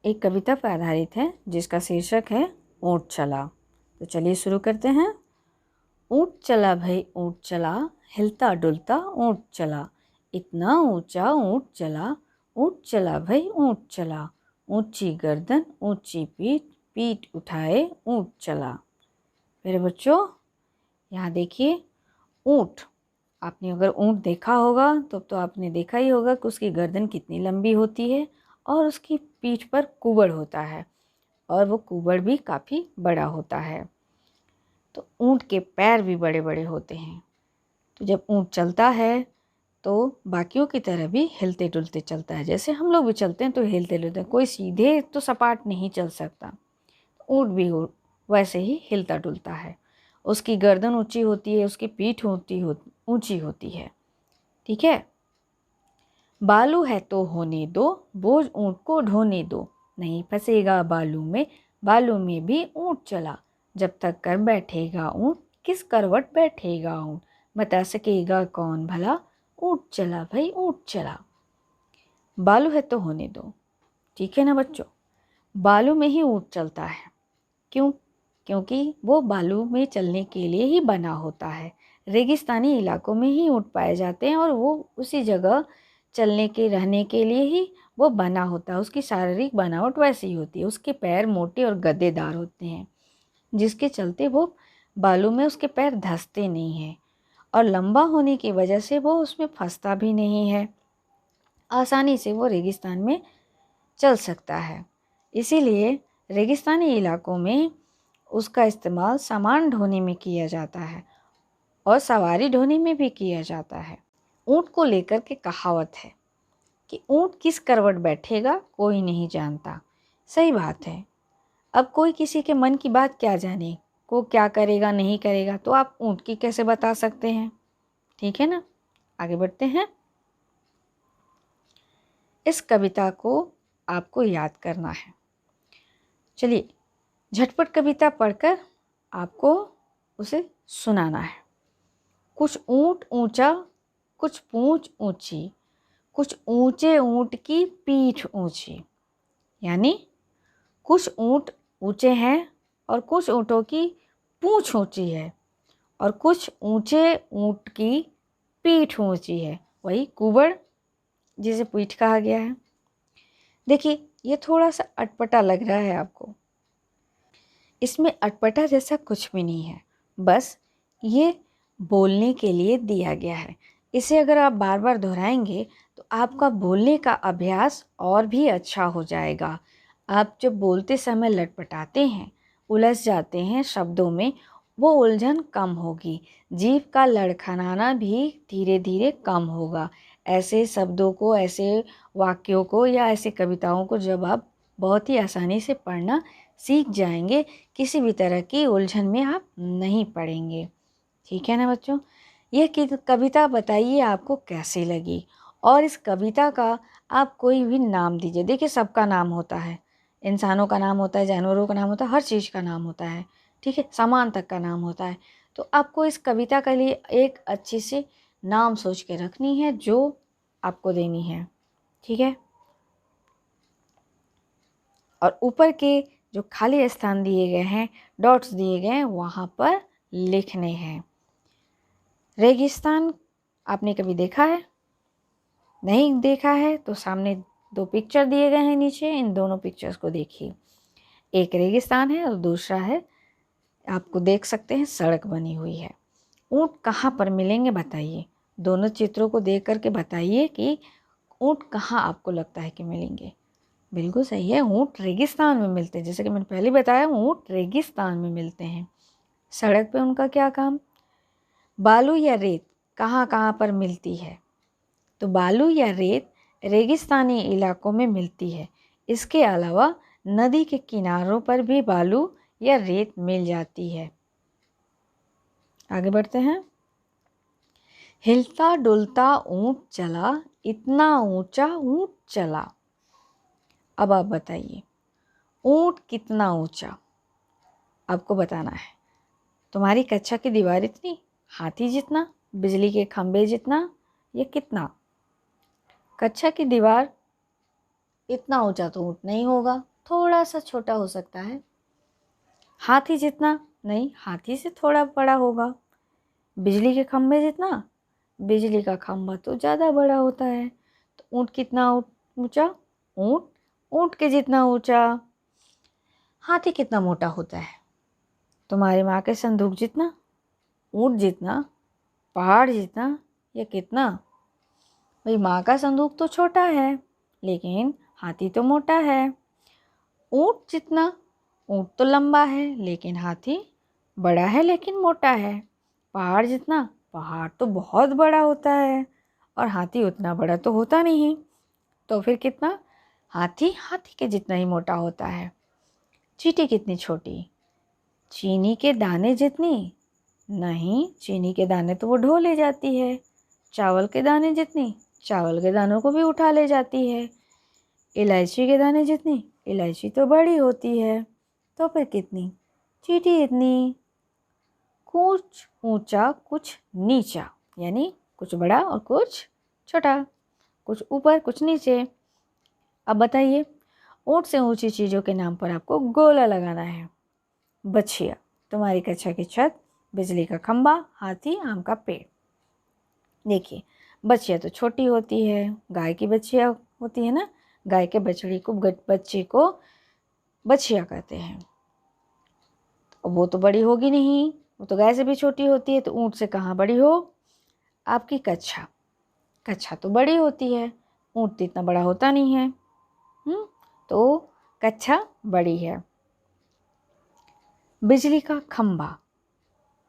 एक कविता पर आधारित है जिसका शीर्षक है ऊँट चला। तो चलिए शुरू करते हैं। ऊँट चला भाई ऊँट चला, हिलता डुलता ऊँट चला, इतना ऊंचा ऊँट चला, ऊँट चला भाई ऊँट चला, ऊंची गर्दन ऊंची पीठ, पीठ उठाए ऊँट चला। मेरे बच्चों यहाँ देखिए, ऊँट, आपने अगर ऊँट देखा होगा तो आपने देखा ही होगा कि उसकी गर्दन कितनी लंबी होती है और उसकी पीठ पर कुबड़ होता है और वो कुबड़ भी काफ़ी बड़ा होता है। तो ऊँट के पैर भी बड़े बड़े होते हैं। तो जब ऊँट चलता है तो बाकियों की तरह भी हिलते डुलते चलता है। जैसे हम लोग भी चलते हैं तो हिलते डुलते, कोई सीधे तो सपाट नहीं चल सकता। ऊँट भी वैसे ही हिलता डुलता है। उसकी गर्दन ऊंची होती है, उसकी पीठ ऊंची होती है। ठीक है। बालू है तो होने दो, बोझ ऊँट को ढोने दो, नहीं फंसेगा बालू में भी ऊँट चला, जब तक कर बैठेगा ऊँट, किस करवट बैठेगा ऊँट, बता सकेगा कौन भला, ऊँट चला भाई ऊँट चला। बालू है तो होने दो, ठीक है ना बच्चों। बालू में ही ऊँट चलता है। क्यों? क्योंकि वो बालू में चलने के लिए ही बना होता है। रेगिस्तानी इलाकों में ही ऊँट पाए जाते हैं और वो उसी जगह चलने के रहने के लिए ही वो बना होता है। उसकी शारीरिक बनावट वैसी होती है। उसके पैर मोटे और गद्देदार होते हैं, जिसके चलते वो बालू में उसके पैर धंसते नहीं हैं और लंबा होने की वजह से वो उसमें फंसता भी नहीं है। आसानी से वो रेगिस्तान में चल सकता है। इसीलिए रेगिस्तानी इलाकों में उसका इस्तेमाल सामान ढोने में किया जाता है और सवारी ढोने में भी किया जाता है। ऊँट को लेकर के कहावत है कि ऊँट किस करवट बैठेगा कोई नहीं जानता। सही बात है। अब कोई किसी के मन की बात क्या जाने, को क्या करेगा नहीं करेगा, तो आप ऊँट की कैसे बता सकते हैं। ठीक है ना। आगे बढ़ते हैं। इस कविता को आपको याद करना है। चलिए झटपट कविता पढ़कर आपको उसे सुनाना है। कुछ ऊँट ऊंचा, कुछ पूंछ ऊंची, कुछ ऊंचे ऊँट की पीठ ऊंची। यानी कुछ ऊँट ऊंचे हैं और कुछ ऊँटों की पूंछ ऊंची है और कुछ ऊंचे ऊँट की पीठ ऊंची है। वही कुबड़ जिसे पीठ कहा गया है। देखिए ये थोड़ा सा अटपटा लग रहा है आपको। इसमें अटपटा जैसा कुछ भी नहीं है, बस ये बोलने के लिए दिया गया है। इसे अगर आप बार बार दोहराएंगे तो आपका बोलने का अभ्यास और भी अच्छा हो जाएगा। आप जब बोलते समय लटपटाते हैं, उलझ जाते हैं शब्दों में, वो उलझन कम होगी। जीभ का लड़खड़ाना भी धीरे धीरे कम होगा। ऐसे शब्दों को, ऐसे वाक्यों को या ऐसे कविताओं को जब आप बहुत ही आसानी से पढ़ना सीख जाएंगे, किसी भी तरह की उलझन में आप नहीं पड़ेंगे। ठीक है ना बच्चों। यह कविता बताइए आपको कैसी लगी, और इस कविता का आप कोई भी नाम दीजिए। देखिए सबका नाम होता है, इंसानों का नाम होता है, जानवरों का नाम होता है, हर चीज़ का नाम होता है। ठीक है, सामान तक का नाम होता है। तो आपको इस कविता के लिए एक अच्छी सी नाम सोच के रखनी है जो आपको देनी है। ठीक है। और ऊपर के जो खाली स्थान दिए गए हैं, डॉट्स दिए गए हैं, वहाँ पर लिखने हैं। रेगिस्तान आपने कभी देखा है? नहीं देखा है तो सामने दो पिक्चर दिए गए हैं नीचे, इन दोनों पिक्चर्स को देखिए। एक रेगिस्तान है और दूसरा है, आपको देख सकते हैं सड़क बनी हुई है। ऊँट कहाँ पर मिलेंगे बताइए। दोनों चित्रों को देख करके बताइए कि ऊँट कहाँ आपको लगता है कि मिलेंगे। बिल्कुल सही है, ऊँट रेगिस्तान में मिलते हैं। जैसे कि मैंने पहले बताया, ऊँट रेगिस्तान में मिलते हैं। सड़क पे उनका क्या काम। बालू या रेत कहाँ कहाँ पर मिलती है, तो बालू या रेत रेगिस्तानी इलाकों में मिलती है। इसके अलावा नदी के किनारों पर भी बालू या रेत मिल जाती है। आगे बढ़ते हैं। हिलता डुलता ऊँट चला, इतना ऊंचा ऊँट चला। अब आप बताइए ऊँट कितना ऊंचा, आपको बताना है। तुम्हारी कक्षा की दीवार इतनी, हाथी जितना, बिजली के खंभे जितना, ये कितना। कक्षा की दीवार इतना ऊंचा तो ऊँट नहीं होगा, थोड़ा सा छोटा हो सकता है। हाथी जितना नहीं, हाथी से थोड़ा बड़ा होगा। बिजली के खंभे जितना, बिजली का खंभा तो ज़्यादा बड़ा होता है। तो ऊँट कितना ऊंचा, ऊँट ऊँट के जितना ऊंचा। हाथी कितना मोटा होता है? तुम्हारी माँ के संदूक जितना, ऊँट जितना, पहाड़ जितना, या कितना? भाई माँ का संदूक तो छोटा है, लेकिन हाथी तो मोटा है। ऊँट जितना, ऊँट तो लंबा है, लेकिन हाथी बड़ा है लेकिन मोटा है। पहाड़ जितना, पहाड़ तो बहुत बड़ा होता है, और हाथी उतना बड़ा तो होता नहीं। तो फिर कितना? हाथी हाथी के जितना ही मोटा होता है। चींटी कितनी छोटी? चीनी के दाने जितनी नहीं, चीनी के दाने तो वो ढो ले जाती है। चावल के दाने जितनी, चावल के दानों को भी उठा ले जाती है। इलायची के दाने जितनी, इलायची तो बड़ी होती है। तो फिर कितनी? चींटी इतनी। कुछ ऊंचा कुछ नीचा, यानी कुछ बड़ा और कुछ छोटा, कुछ ऊपर कुछ नीचे। अब बताइए, ऊंट से ऊंची चीज़ों के नाम पर आपको गोला लगाना है। बछिया, तुम्हारी कक्षा की छत, बिजली का खंबा, हाथी, आम का पेड़। देखिए, बछिया तो छोटी होती है, गाय की बछिया होती है ना, गाय के बच्चे को बछिया कहते हैं। तो वो तो बड़ी होगी नहीं, वो तो गाय से भी छोटी होती है। तो ऊंट से कहाँ बड़ी हो? आपकी कच्छा, कच्छा तो बड़ी होती है, ऊंट तो इतना बड़ा होता नहीं है। तो कच्छा बड़ी है। बिजली का खंबा,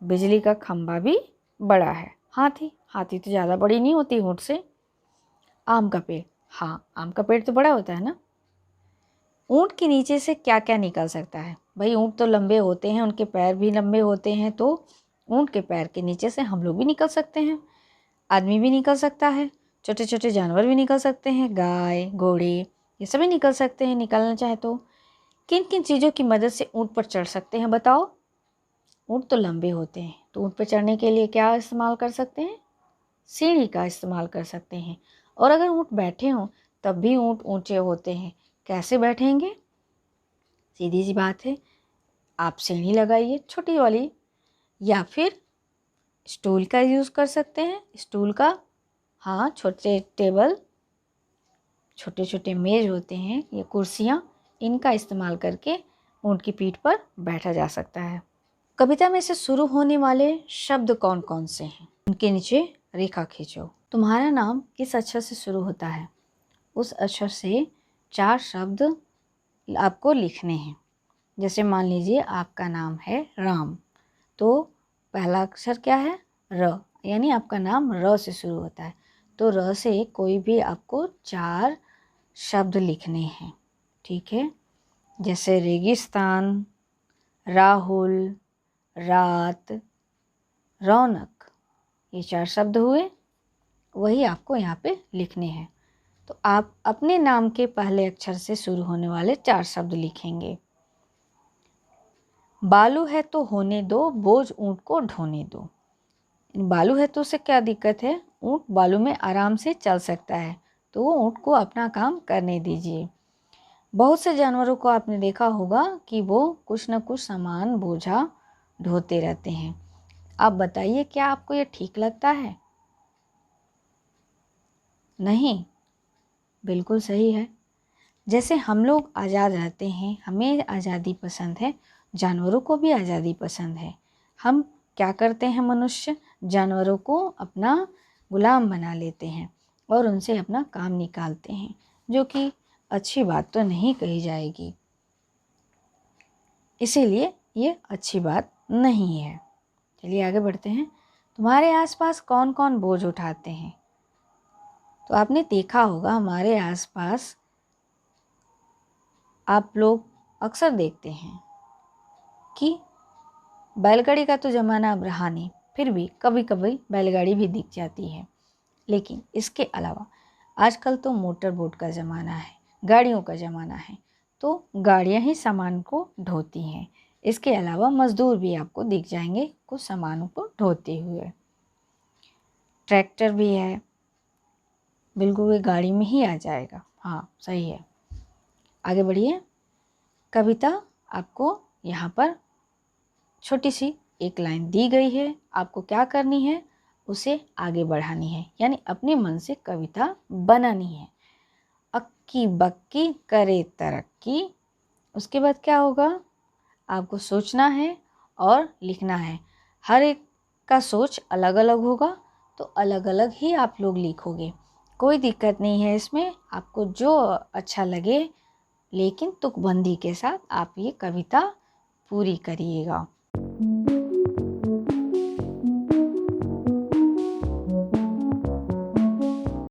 बिजली का खंबा भी बड़ा है। हाथी, हाथी तो ज़्यादा बड़ी नहीं होती ऊंट से। आम का पेड़, हाँ आम का पेड़ तो बड़ा होता है ना। ऊंट के नीचे से क्या क्या निकल सकता है? भाई ऊंट तो लंबे होते हैं, उनके पैर भी लंबे होते हैं, तो ऊंट के पैर के नीचे से हम लोग भी निकल सकते हैं, आदमी भी निकल सकता है, छोटे छोटे जानवर भी निकल सकते हैं, गाय घोड़े ये सभी निकल सकते हैं, निकलना चाहे तो। किन किन चीज़ों की मदद से ऊंट पर चढ़ सकते हैं बताओ? ऊंट तो लंबे होते हैं, तो ऊंट पर चढ़ने के लिए क्या इस्तेमाल कर सकते हैं? सीढ़ी का इस्तेमाल कर सकते हैं। और अगर ऊंट बैठे हों तब भी ऊंट ऊंचे होते हैं, कैसे बैठेंगे? सीधी सी बात है, आप सीढ़ी लगाइए छोटी वाली, या फिर स्टूल का यूज़ कर सकते हैं। स्टूल का, हाँ, छोटे टेबल, छोटे छोटे मेज होते हैं, ये कुर्सियाँ, इनका इस्तेमाल करके ऊंट की पीठ पर बैठा जा सकता है। कविता में से शुरू होने वाले शब्द कौन कौन से हैं? उनके नीचे रेखा खींचो। तुम्हारा नाम किस अक्षर से शुरू होता है? उस अक्षर से 4 शब्द आपको लिखने हैं। जैसे मान लीजिए आपका नाम है राम, तो पहला अक्षर क्या है? र, यानी आपका नाम र से शुरू होता है। तो र से कोई भी आपको 4 शब्द लिखने हैं, ठीक है? जैसे रेगिस्तान, राहुल, रात, रौनक, ये 4 शब्द हुए, वही आपको यहाँ पे लिखने हैं। तो आप अपने नाम के पहले अक्षर से शुरू होने वाले 4 शब्द लिखेंगे। बालू है तो होने दो, बोझ ऊंट को ढोने दो। बालू है तो उससे क्या दिक्कत है? ऊंट बालू में आराम से चल सकता है, तो वो ऊंट को अपना काम करने दीजिए। बहुत से जानवरों को आपने देखा होगा कि वो कुछ न कुछ सामान बोझा ढोते रहते हैं। आप बताइए, क्या आपको ये ठीक लगता है? नहीं, बिल्कुल सही है। जैसे हम लोग आज़ाद रहते हैं, हमें आज़ादी पसंद है, जानवरों को भी आज़ादी पसंद है। हम क्या करते हैं? मनुष्य जानवरों को अपना गुलाम बना लेते हैं और उनसे अपना काम निकालते हैं, जो कि अच्छी बात तो नहीं कही जाएगी। इसीलिए ये अच्छी बात नहीं है। चलिए आगे बढ़ते हैं। तुम्हारे आसपास कौन कौन बोझ उठाते हैं? तो आपने देखा होगा हमारे आसपास आप लोग अक्सर देखते हैं कि बैलगाड़ी का तो ज़माना अब रहा नहीं, फिर भी कभी कभी बैलगाड़ी भी दिख जाती है। लेकिन इसके अलावा आजकल तो मोटर बोट का ज़माना है, गाड़ियों का ज़माना है, तो गाड़ियाँ ही सामान को ढोती हैं। इसके अलावा मज़दूर भी आपको दिख जाएंगे कुछ सामानों को ढोते हुए। ट्रैक्टर भी है, बिल्कुल ये गाड़ी में ही आ जाएगा। हाँ सही है, आगे बढ़िए। कविता आपको यहाँ पर छोटी सी एक लाइन दी गई है, आपको क्या करनी है, उसे आगे बढ़ानी है, यानी अपने मन से कविता बनानी है। अक्की बक्की करे तरक्की, उसके बाद क्या होगा, आपको सोचना है और लिखना है। हर एक का सोच अलग अलग होगा, तो अलग अलग ही आप लोग लिखोगे, कोई दिक्कत नहीं है इसमें, आपको जो अच्छा लगे, लेकिन तुकबंदी के साथ आप ये कविता पूरी करिएगा।